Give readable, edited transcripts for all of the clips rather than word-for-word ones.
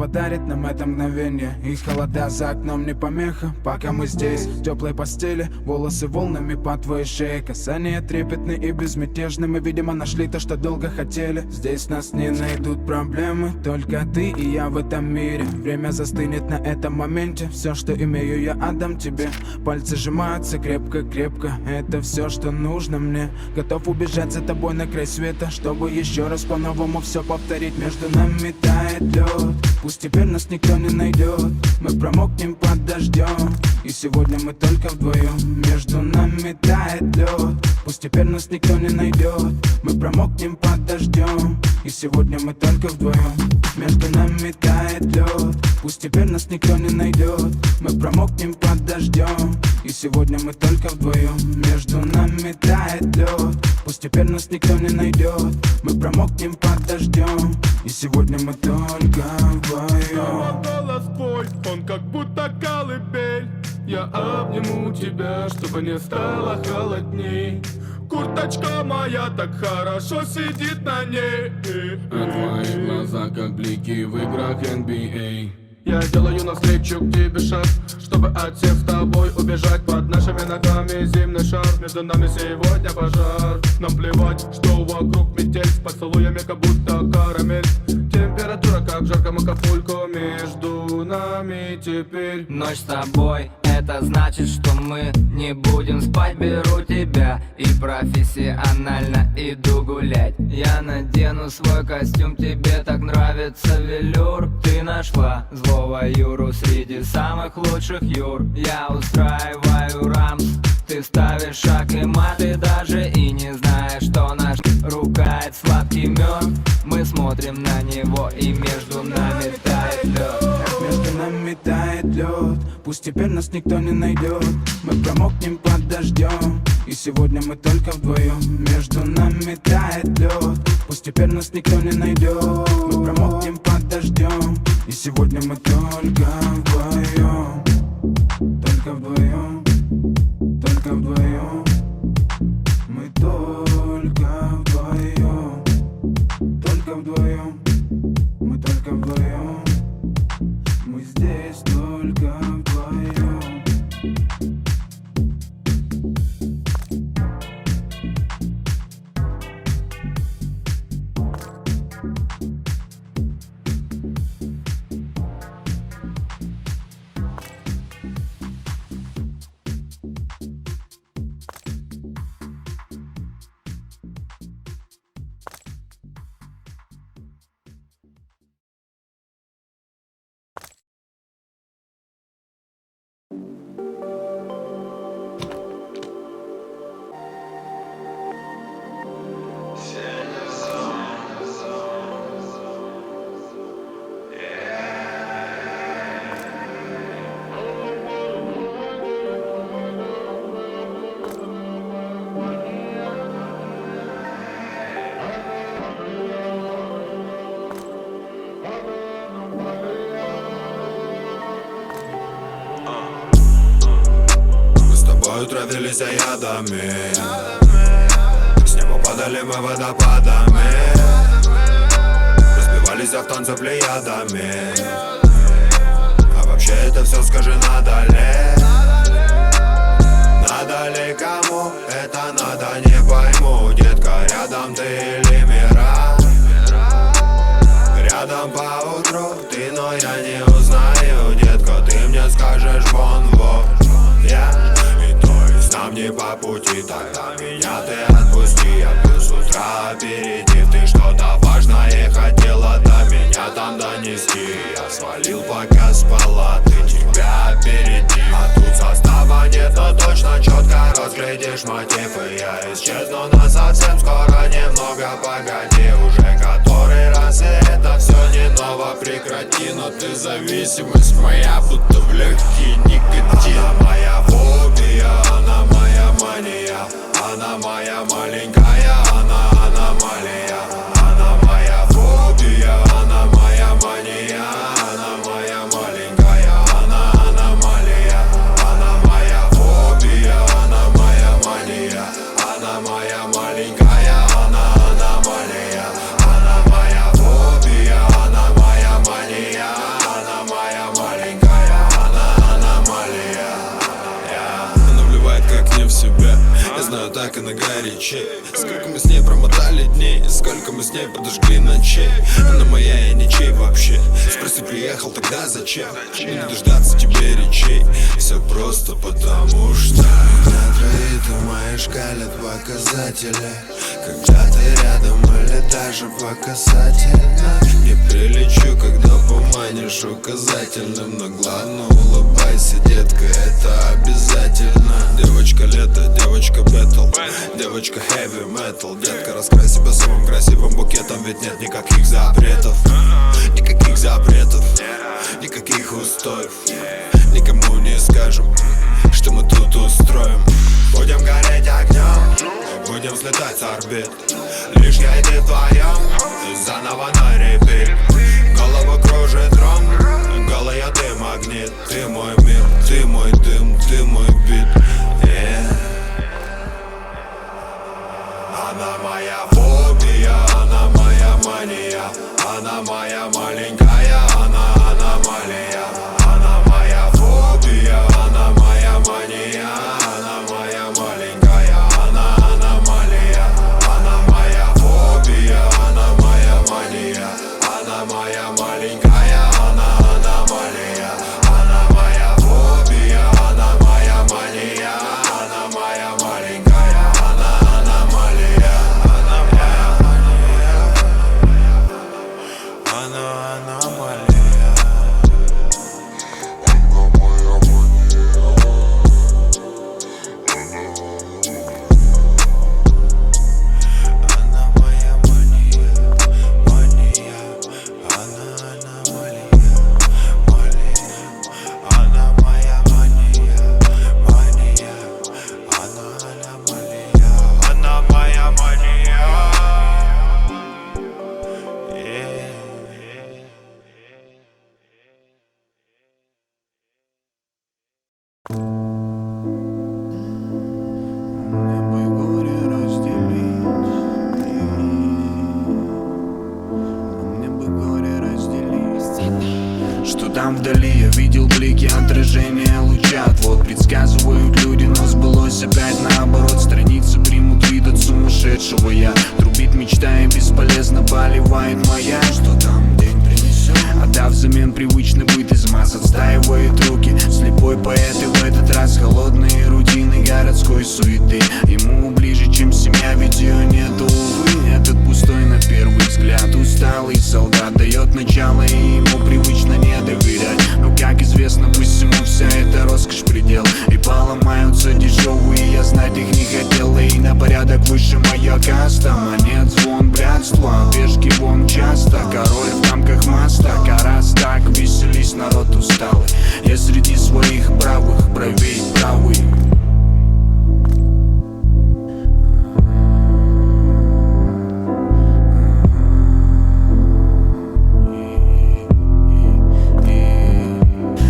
подарит нам это мгновение. И холода за окном не помеха, пока мы здесь в теплой постели, волосы волнами по твоей шее. Касания трепетны и безмятежны. Мы, видимо, нашли то, что долго хотели. Здесь нас не найдут проблемы, только ты и я в этом мире. Время застынет на этом моменте. Все, что имею, я отдам тебе. Пальцы сжимаются крепко-крепко. Это все, что нужно мне. Готов убежать за тобой на край света, чтобы еще раз по-новому все повторить. Между нами тает лед, пусть теперь нас никто не найдет. Мы промокнем под дождем, и сегодня мы только вдвоем. Между нами тает лед, пусть теперь нас никто не найдет. Мы промокнем под дождем, и сегодня мы только вдвоем. Между нами тает лед, пусть теперь нас никто не найдет. Мы промокнем под дождем, и сегодня мы только вдвоем. Между нами тает лед, пусть теперь нас никто не найдет. Мы промокнем под дождем, и сегодня мы только вдвоем. Голос твой, он как будто колыбель. Я обниму тебя, чтобы не стало холодней. Курточка моя так хорошо сидит на ней. А твои глаза как блики в играх NBA. Я делаю навстречу к тебе шаг, чтобы отсев с тобой убежать. Под нашими ногами зимний шар, между нами сегодня пожар. Нам плевать, что вокруг метель, с поцелуями как будто карамель. Температура как жаркому Акапулько, между нами теперь. Ночь с тобой, это значит, что мы не будем спать. Беру тебя и профессионально иду гулять. Я надену свой костюм, тебе так нравится велюр. Ты нашла злого Юру среди самых лучших Юр. Я устраиваю рамс, ты ставишь шаг и мат. Ты даже и не знаешь, что наш ругает сладкий мед. Мы смотрим на него, и между нами тает лед. Между нами тает лед, пусть теперь нас никто не найдет. Мы промокнем под дождем, и сегодня мы только вдвоем. Между нами тает лед, пусть теперь нас никто не найдет. Мы промокнем под дождем, и сегодня мы только вдвоем. Только вдвоем, только вдвоем. Мы только вдвоем, только вдвоем. Мы только вдвоем. Мы здесь только вдвоем. Травились за ядами, с неба падали мы водопадами, разбивались в танце плеядами. А вообще это все скажи, надо ли? Надо ли кому? Это надо, не пойму. Детка, рядом ты или мира? Рядом по утру ты, но я не узнаю. Детка, ты мне скажешь вон, вот я. Нам не по пути, тогда меня ты отпусти. Я пил с утра аперитив, ты что-то важное хотела до меня там донести. Я свалил, пока спала, ты тебя опередив. А тут состава нет, но точно четко разглядишь мотив. И я исчезну насовсем скоро, немного погоди. Уже который раз, и это все не ново. Прекрати, но ты зависимость моя, будто в легкие никотин. Она моя фобия, она моя мания. Она моя маленькая, она аномалия. Она моя фобия, она моя мания. Она моя маленькая, она аномалия. Она моя фобия, она моя мания. Она моя маленькая, она аномалия. Она моя фобия, она моя мания. только на горячей. Сколько мы с ней промотали дней, сколько мы с ней подожгли ночей. Она моя, я ничей вообще. Спроси, приехал, тогда зачем? Не дождаться тебе речей. Все просто потому что на твои мои шкалят показатели. Когда ты рядом или даже по касательно. Не прилечу, когда поманишь указательным. Но главное улыбайся, детка, это обязательно. Девочка лето, девочка бэтл, девочка heavy metal. Детка, раскрась себя самым красивым букетом. Ведь нет никаких запретов, никаких запретов, никаких устоев. Никому не скажем, что мы тут устроим. Будем гореть огнем, будем взлетать с орбит. Лишь я и ты вдвоем, заново на репит. Голову кружит ром, голая ты магнит. Ты мой мир, ты мой дым, ты мой бит. Она моя фобия, она моя мания. Она моя маленькая, она аномалия. Она моя фобия, она моя мания. Она моя маленькая, она аномалия. Она моя фобия, она моя мания. Она моя маленькая, она аномалия. Она моя фобия, она моя мания. Она моя маленькая, она аномалия. Она моя мания. Она аномалия. Что там вдали, я видел блики отражения лучат. Вот предсказывают люди, но сбылось опять наоборот. Страницы примут вид от сумасшедшего я. Трубит мечта и бесполезно поливает моя. Что там день принесет? Отдав взамен привычный быт, из масс отстаивает руки. Слепой поэт и в этот раз холодные рутины городской суеты. Ему ближе, чем семья, ведь ее нету, увы. Этот пустой на первый взгляд усталый солдат дает начало, и ему привычно не доверять. Но как известно, пусть ему вся эта роскошь предел. И поломаются дешевые, я знать их не хотел. И на порядок выше моя каста. Монет, звон, блядство, пешки вон часто. Король в рамках моста, раз так, веселись, народ усталый. Я среди своих правых, правей правый.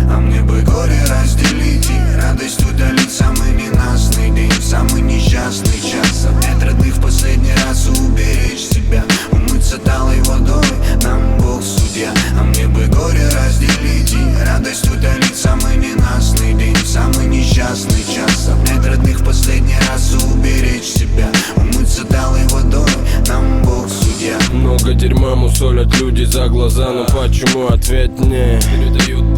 А мне бы горе разделить и радость удалить. Самый ненастный день, самый несчастный час. Обнять родных в последний раз, уберечь себя. Умыться талой водой, нам Бог судья. А мне бы горе разделить и радость удалить. Самый ненастный день, самый несчастный час. Обнять родных в последний раз, уберечь себя. Умыться талой водой, нам Бог судья. Много дерьма мусолят люди за глаза, но почему ответ не? Передают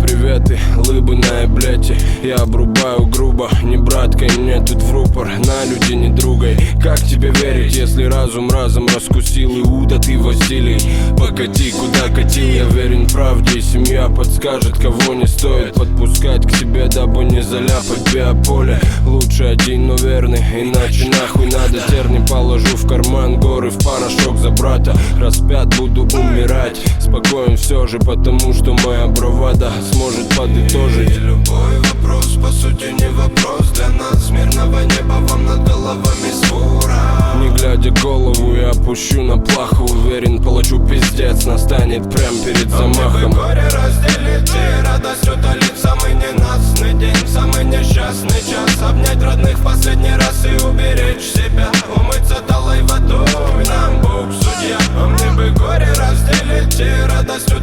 приветы, лыбы на эблете. Я обрубаю грубо, не браткой, мне тут в рупор. На люди не другой, как тебе верить, если разум разом раскусил Иуда, ты Василий. Покати, куда катил, я верен правде. И семья подскажет, кого не стоит подпускать к себе, дабы не заляпать биополе. Лучше один, но верный, иначе нахуй надо. Терни положу в карман, горы в порошок за брата. Распят, буду умирать, спокоен все же, потому что моя бравада сможет подытожить. Любой вопрос, по сути, не вопрос для нас. Мирного неба вам над головами свора. Не глядя голову, я опущу на плаху. Уверен, получу пиздец, настанет прям перед замахом. Горе разделить и радость удалить. Самый ненастный день, самый несчастный час. Обнять родных в последний раз и уберечь себя. Умыться талой водой, нам Бог судья. А мне бы горе разделить и радость удалить.